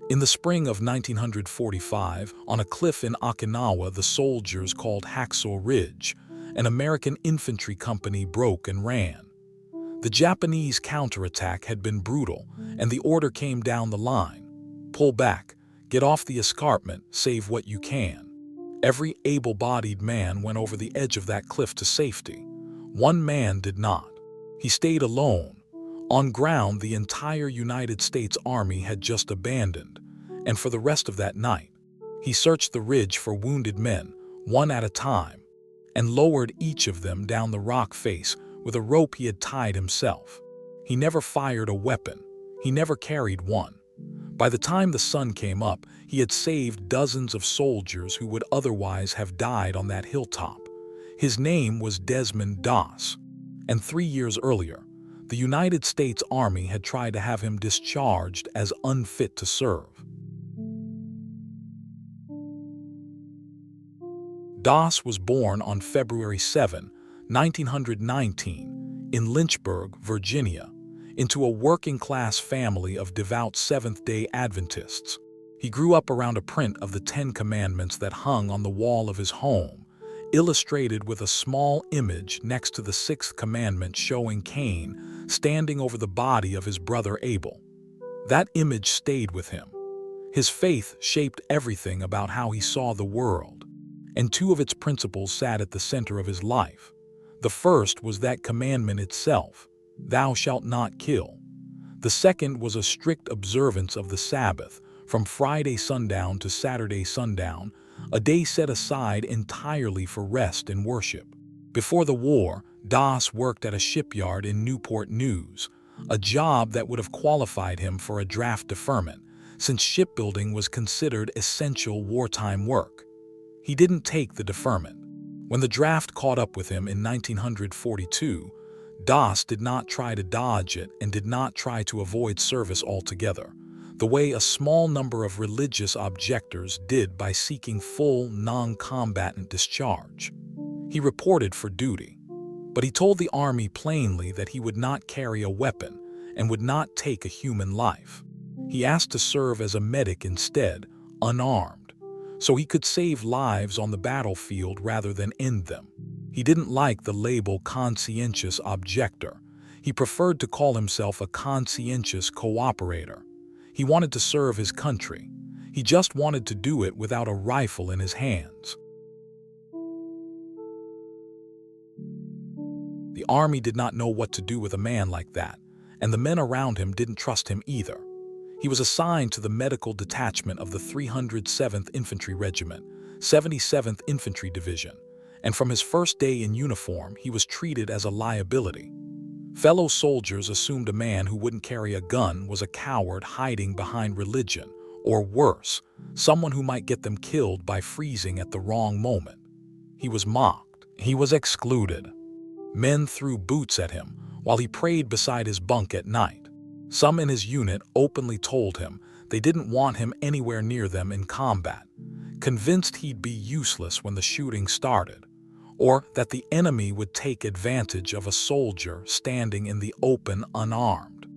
In the spring of 1945, on a cliff in Okinawa, the soldiers called Hacksaw Ridge, an American infantry company, broke and ran. The Japanese counterattack had been brutal, and the order came down the line: pull back, get off the escarpment, save what you can. Every able-bodied man went over the edge of that cliff to safety. One man did not. He stayed alone, on ground the entire United States Army had just abandoned, and for the rest of that night, he searched the ridge for wounded men, one at a time, and lowered each of them down the rock face with a rope he had tied himself. He never fired a weapon. He never carried one. By the time the sun came up, he had saved dozens of soldiers who would otherwise have died on that hilltop. His name was Desmond Doss, and 3 years earlier, the United States Army had tried to have him discharged as unfit to serve. Doss was born on February 7, 1919, in Lynchburg, Virginia, into a working-class family of devout Seventh-day Adventists. He grew up around a print of the Ten Commandments that hung on the wall of his home, illustrated with a small image next to the sixth commandment showing Cain standing over the body of his brother Abel. That image stayed with him. His faith shaped everything about how he saw the world, and two of its principles sat at the center of his life. The first was that commandment itself: "Thou shalt not kill." The second was a strict observance of the Sabbath, from Friday sundown to Saturday sundown, a day set aside entirely for rest and worship. Before the war, Doss worked at a shipyard in Newport News, a job that would have qualified him for a draft deferment, since shipbuilding was considered essential wartime work. He didn't take the deferment. When the draft caught up with him in 1942, Doss did not try to dodge it and did not try to avoid service altogether, the way a small number of religious objectors did by seeking full non-combatant discharge. He reported for duty, but he told the Army plainly that he would not carry a weapon and would not take a human life. He asked to serve as a medic instead, unarmed, so he could save lives on the battlefield rather than end them. He didn't like the label conscientious objector. He preferred to call himself a conscientious cooperator. He wanted to serve his country. He just wanted to do it without a rifle in his hands. The Army did not know what to do with a man like that, and the men around him didn't trust him either. He was assigned to the medical detachment of the 307th Infantry Regiment, 77th Infantry Division, and from his first day in uniform, he was treated as a liability. Fellow soldiers assumed a man who wouldn't carry a gun was a coward hiding behind religion, or worse, someone who might get them killed by freezing at the wrong moment. He was mocked. He was excluded. Men threw boots at him while he prayed beside his bunk at night. Some in his unit openly told him they didn't want him anywhere near them in combat, convinced he'd be useless when the shooting started, or that the enemy would take advantage of a soldier standing in the open unarmed.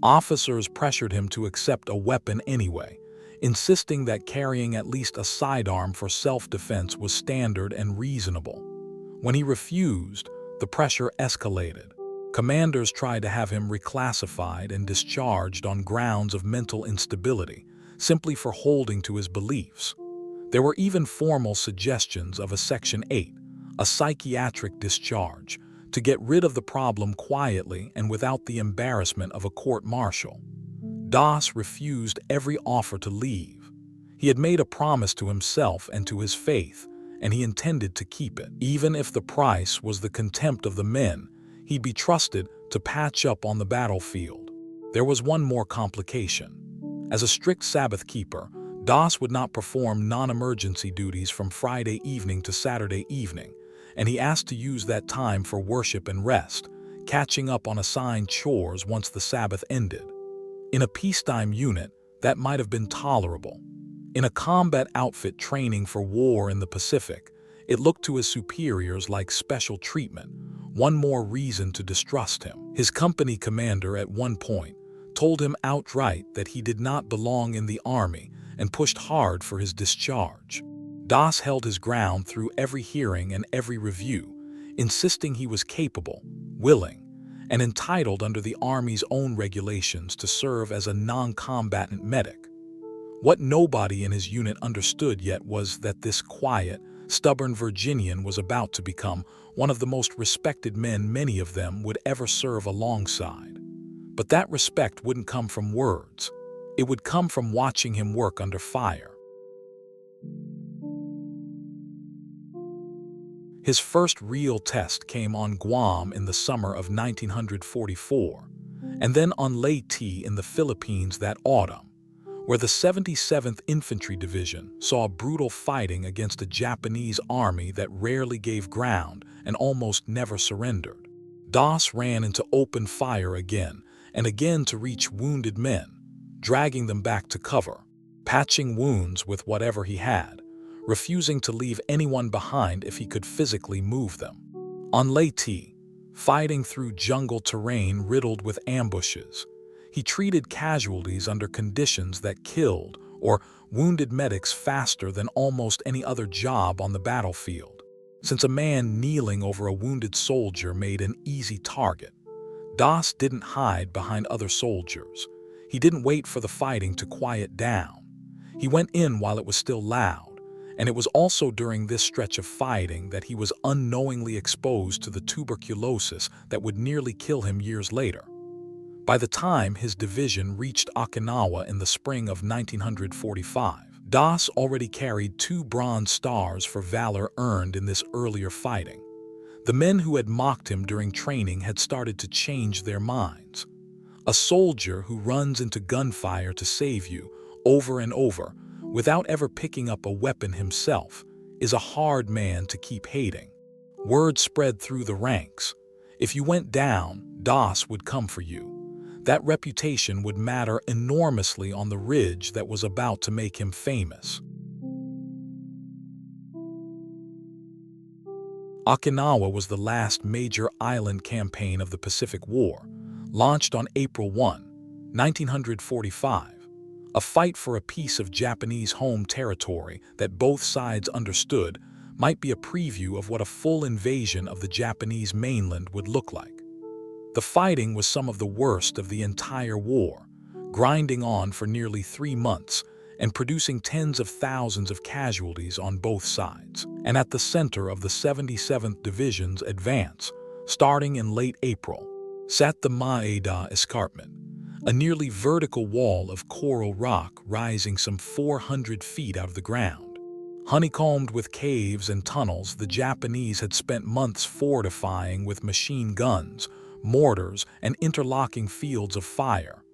Officers pressured him to accept a weapon anyway, insisting that carrying at least a sidearm for self-defense was standard and reasonable. When he refused, the pressure escalated. Commanders tried to have him reclassified and discharged on grounds of mental instability, simply for holding to his beliefs. There were even formal suggestions of a Section 8, a psychiatric discharge, to get rid of the problem quietly and without the embarrassment of a court-martial. Doss refused every offer to leave. He had made a promise to himself and to his faith, and he intended to keep it. Even if the price was the contempt of the men, he'd be trusted to patch up on the battlefield. There was one more complication. As a strict Sabbath keeper, Doss would not perform non-emergency duties from Friday evening to Saturday evening, and he asked to use that time for worship and rest, catching up on assigned chores once the Sabbath ended. In a peacetime unit, that might have been tolerable. In a combat outfit training for war in the Pacific, it looked to his superiors like special treatment, one more reason to distrust him. His company commander at one point told him outright that he did not belong in the army and pushed hard for his discharge. Doss held his ground through every hearing and every review, insisting he was capable, willing, and entitled under the Army's own regulations to serve as a non-combatant medic. What nobody in his unit understood yet was that this quiet, stubborn Virginian was about to become one of the most respected men many of them would ever serve alongside. But that respect wouldn't come from words. It would come from watching him work under fire. His first real test came on Guam in the summer of 1944, and then on Leyte in the Philippines that autumn, where the 77th Infantry Division saw brutal fighting against a Japanese army that rarely gave ground and almost never surrendered. Doss ran into open fire again and again to reach wounded men, dragging them back to cover, patching wounds with whatever he had, refusing to leave anyone behind if he could physically move them. On Leyte, fighting through jungle terrain riddled with ambushes, he treated casualties under conditions that killed or wounded medics faster than almost any other job on the battlefield. Since a man kneeling over a wounded soldier made an easy target, Doss didn't hide behind other soldiers. He didn't wait for the fighting to quiet down. He went in while it was still loud. And it was also during this stretch of fighting that he was unknowingly exposed to the tuberculosis that would nearly kill him years later. By the time his division reached Okinawa in the spring of 1945, Doss already carried 2 Bronze Stars for valor earned in this earlier fighting. The men who had mocked him during training had started to change their minds. A soldier who runs into gunfire to save you over and over without ever picking up a weapon himself is a hard man to keep hating. Word spread through the ranks. If you went down, Doss would come for you. That reputation would matter enormously on the ridge that was about to make him famous. Okinawa was the last major island campaign of the Pacific War, launched on April 1, 1945. A fight for a piece of Japanese home territory that both sides understood might be a preview of what a full invasion of the Japanese mainland would look like. The fighting was some of the worst of the entire war, grinding on for nearly 3 months and producing tens of thousands of casualties on both sides. And at the center of the 77th Division's advance, starting in late April, sat the Maeda Escarpment, a nearly vertical wall of coral rock rising some 400 feet out of the ground. Honeycombed with caves and tunnels, the Japanese had spent months fortifying with machine guns, mortars, and interlocking fields of fire.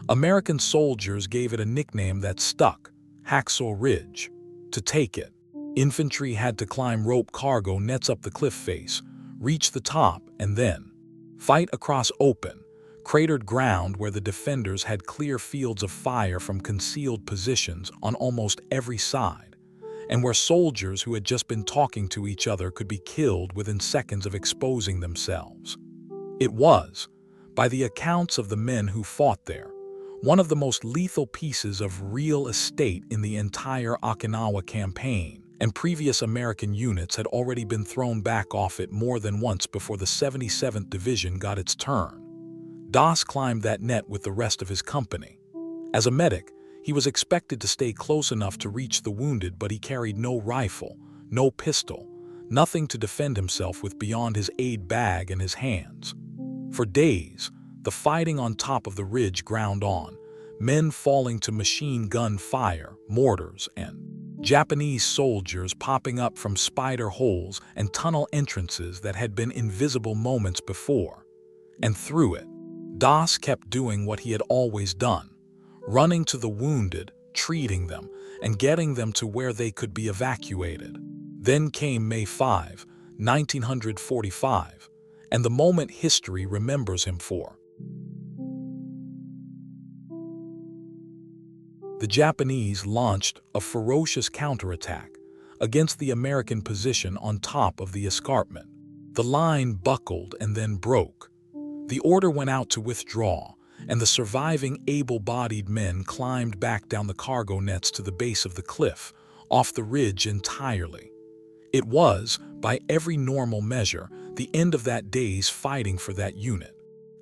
American soldiers gave it a nickname that stuck, Hacksaw Ridge. To take it, infantry had to climb rope cargo nets up the cliff face, reach the top, and then fight across open, cratered ground where the defenders had clear fields of fire from concealed positions on almost every side, and where soldiers who had just been talking to each other could be killed within seconds of exposing themselves. It was, by the accounts of the men who fought there, one of the most lethal pieces of real estate in the entire Okinawa campaign, and previous American units had already been thrown back off it more than once before the 77th Division got its turn. Doss climbed that net with the rest of his company. As a medic, he was expected to stay close enough to reach the wounded, but he carried no rifle, no pistol, nothing to defend himself with beyond his aid bag and his hands. For days, the fighting on top of the ridge ground on, men falling to machine gun fire, mortars, and Japanese soldiers popping up from spider holes and tunnel entrances that had been invisible moments before. And through it, Doss kept doing what he had always done, running to the wounded, treating them, and getting them to where they could be evacuated. Then came May 5, 1945, and the moment history remembers him for. The Japanese launched a ferocious counterattack against the American position on top of the escarpment. The line buckled and then broke. The order went out to withdraw, and the surviving able-bodied men climbed back down the cargo nets to the base of the cliff, off the ridge entirely. It was, by every normal measure, the end of that day's fighting for that unit.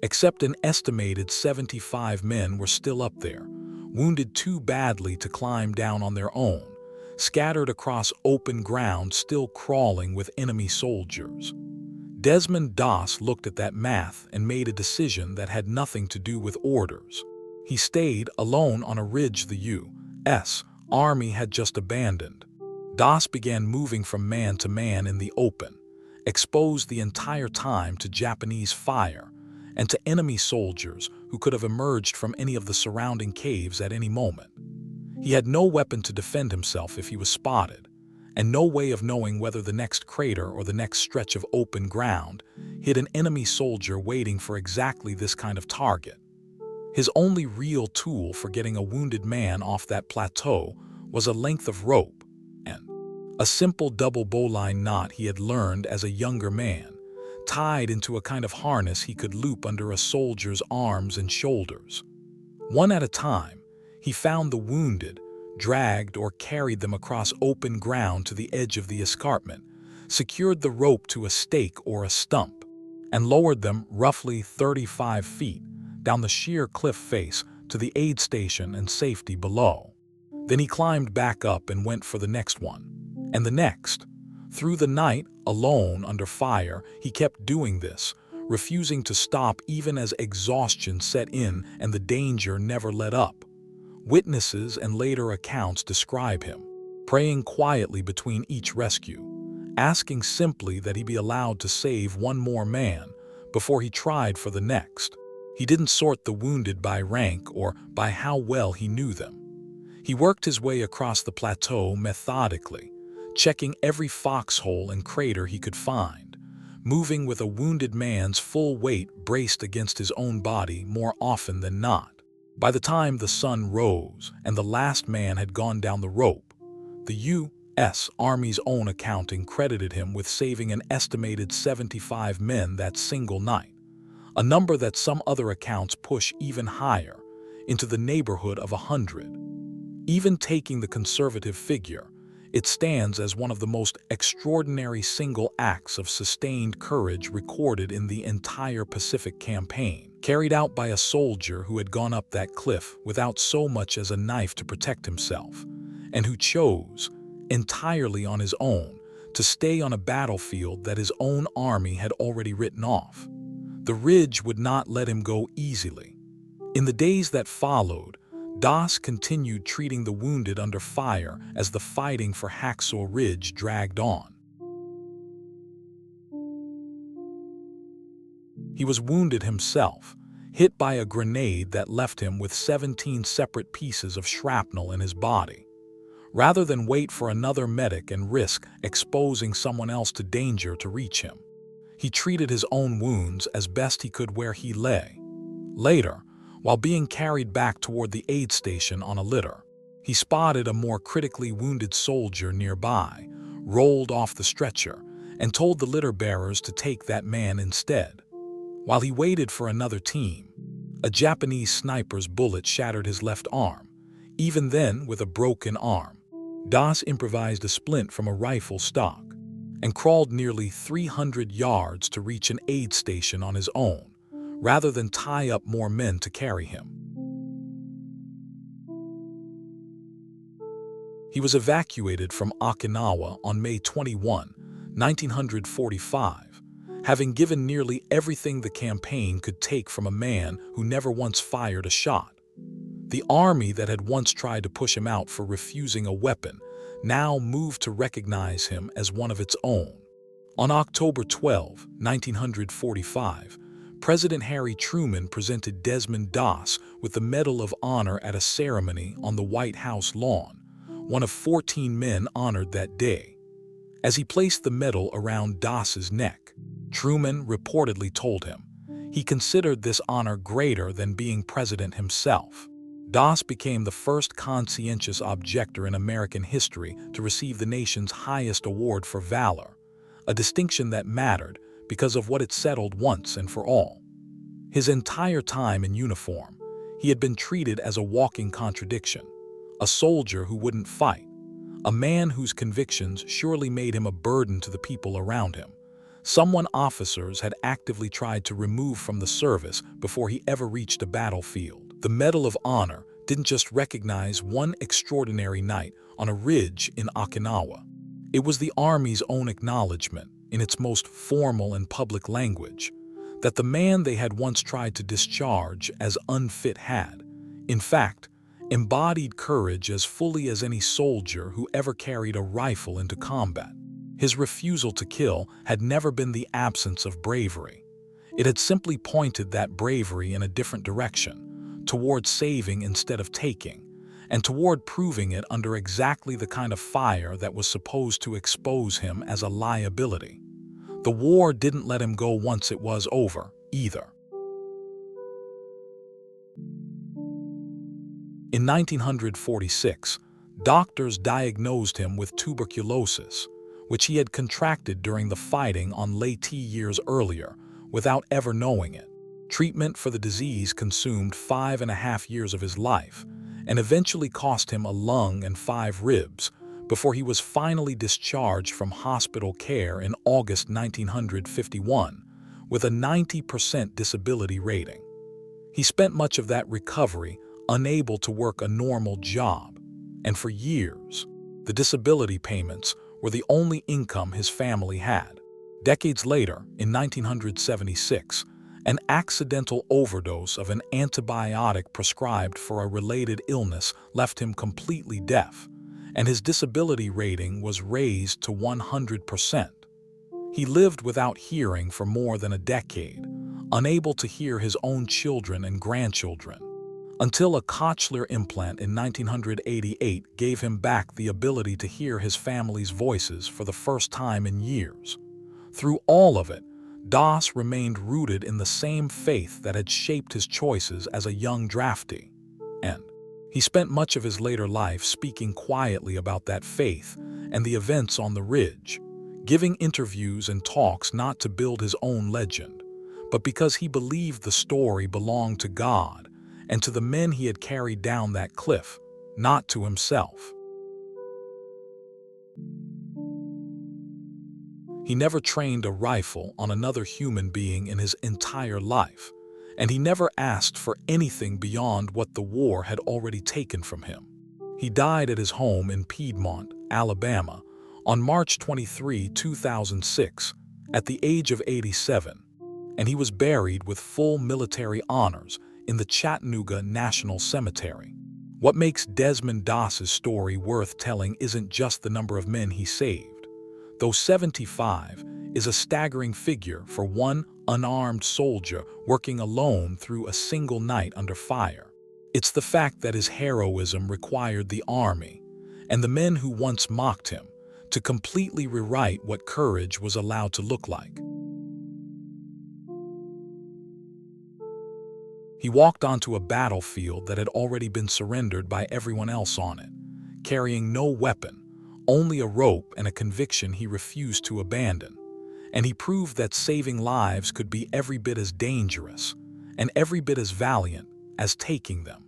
Except an estimated 75 men were still up there, wounded too badly to climb down on their own, scattered across open ground still crawling with enemy soldiers. Desmond Doss looked at that math and made a decision that had nothing to do with orders. He stayed alone on a ridge the U.S. Army had just abandoned. Doss began moving from man to man in the open, exposed the entire time to Japanese fire and to enemy soldiers who could have emerged from any of the surrounding caves at any moment. He had no weapon to defend himself if he was spotted, and no way of knowing whether the next crater or the next stretch of open ground hid an enemy soldier waiting for exactly this kind of target. His only real tool for getting a wounded man off that plateau was a length of rope and a simple double bowline knot he had learned as a younger man, tied into a kind of harness he could loop under a soldier's arms and shoulders. One at a time, he found the wounded, dragged or carried them across open ground to the edge of the escarpment, secured the rope to a stake or a stump, and lowered them roughly 35 feet down the sheer cliff face to the aid station and safety below. Then he climbed back up and went for the next one, and the next. Through the night, alone under fire, he kept doing this, refusing to stop even as exhaustion set in and the danger never let up. Witnesses and later accounts describe him, praying quietly between each rescue, asking simply that he be allowed to save one more man before he tried for the next. He didn't sort the wounded by rank or by how well he knew them. He worked his way across the plateau methodically, checking every foxhole and crater he could find, moving with a wounded man's full weight braced against his own body more often than not. By the time the sun rose and the last man had gone down the rope, the U.S. Army's own accounting credited him with saving an estimated 75 men that single night, a number that some other accounts push even higher, into the neighborhood of 100. Even taking the conservative figure, it stands as one of the most extraordinary single acts of sustained courage recorded in the entire Pacific campaign, carried out by a soldier who had gone up that cliff without so much as a knife to protect himself, and who chose, entirely on his own, to stay on a battlefield that his own army had already written off. The ridge would not let him go easily. In the days that followed, Doss continued treating the wounded under fire as the fighting for Hacksaw Ridge dragged on. He was wounded himself, hit by a grenade that left him with 17 separate pieces of shrapnel in his body. Rather than wait for another medic and risk exposing someone else to danger to reach him, he treated his own wounds as best he could where he lay. Later, while being carried back toward the aid station on a litter, he spotted a more critically wounded soldier nearby, rolled off the stretcher, and told the litter bearers to take that man instead. While he waited for another team, a Japanese sniper's bullet shattered his left arm. Even then, with a broken arm, Doss improvised a splint from a rifle stock and crawled nearly 300 yards to reach an aid station on his own, rather than tie up more men to carry him. He was evacuated from Okinawa on May 21, 1945, having given nearly everything the campaign could take from a man who never once fired a shot. The army that had once tried to push him out for refusing a weapon now moved to recognize him as one of its own. On October 12, 1945, President Harry Truman presented Desmond Doss with the Medal of Honor at a ceremony on the White House lawn, one of 14 men honored that day. As he placed the medal around Doss's neck, Truman reportedly told him he considered this honor greater than being president himself. Doss became the first conscientious objector in American history to receive the nation's highest award for valor, a distinction that mattered because of what it settled once and for all. His entire time in uniform, he had been treated as a walking contradiction, a soldier who wouldn't fight, a man whose convictions surely made him a burden to the people around him, someone officers had actively tried to remove from the service before he ever reached a battlefield. The Medal of Honor didn't just recognize one extraordinary night on a ridge in Okinawa. It was the Army's own acknowledgement, in its most formal and public language, that the man they had once tried to discharge as unfit had, in fact, embodied courage as fully as any soldier who ever carried a rifle into combat. His refusal to kill had never been the absence of bravery. It had simply pointed that bravery in a different direction, toward saving instead of taking, and toward proving it under exactly the kind of fire that was supposed to expose him as a liability. The war didn't let him go once it was over, either. In 1946, doctors diagnosed him with tuberculosis, which he had contracted during the fighting on Leyte years earlier, without ever knowing it. Treatment for the disease consumed 5.5 years of his life, and eventually cost him a lung and 5 ribs, before he was finally discharged from hospital care in August 1951, with a 90% disability rating. He spent much of that recovery unable to work a normal job, and for years, the disability payments were the only income his family had. Decades later, in 1976, an accidental overdose of an antibiotic prescribed for a related illness left him completely deaf, and his disability rating was raised to 100%. He lived without hearing for more than a decade, unable to hear his own children and grandchildren, until a cochlear implant in 1988 gave him back the ability to hear his family's voices for the first time in years. Through all of it, Doss remained rooted in the same faith that had shaped his choices as a young draftee, and he spent much of his later life speaking quietly about that faith and the events on the ridge, giving interviews and talks not to build his own legend, but because he believed the story belonged to God and to the men he had carried down that cliff, not to himself. He never trained a rifle on another human being in his entire life, and he never asked for anything beyond what the war had already taken from him. He died at his home in Piedmont, Alabama, on March 23, 2006, at the age of 87, and he was buried with full military honors in the Chattanooga National Cemetery. What makes Desmond Doss's story worth telling isn't just the number of men he saved, though 75 is a staggering figure for one unarmed soldier working alone through a single night under fire. It's the fact that his heroism required the Army, and the men who once mocked him, to completely rewrite what courage was allowed to look like. He walked onto a battlefield that had already been surrendered by everyone else on it, carrying no weapon, only a rope and a conviction he refused to abandon. And he proved that saving lives could be every bit as dangerous and every bit as valiant as taking them.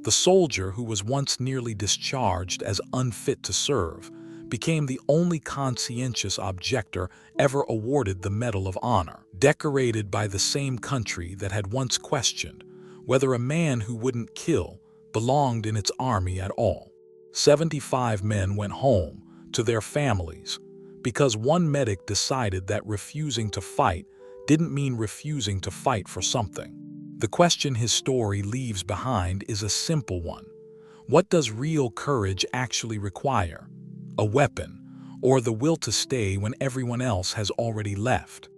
The soldier who was once nearly discharged as unfit to serve became the only conscientious objector ever awarded the Medal of Honor, decorated by the same country that had once questioned whether a man who wouldn't kill belonged in its army at all. 75 men went home to their families because one medic decided that refusing to fight didn't mean refusing to fight for something. The question his story leaves behind is a simple one. What does real courage actually require? A weapon, or the will to stay when everyone else has already left?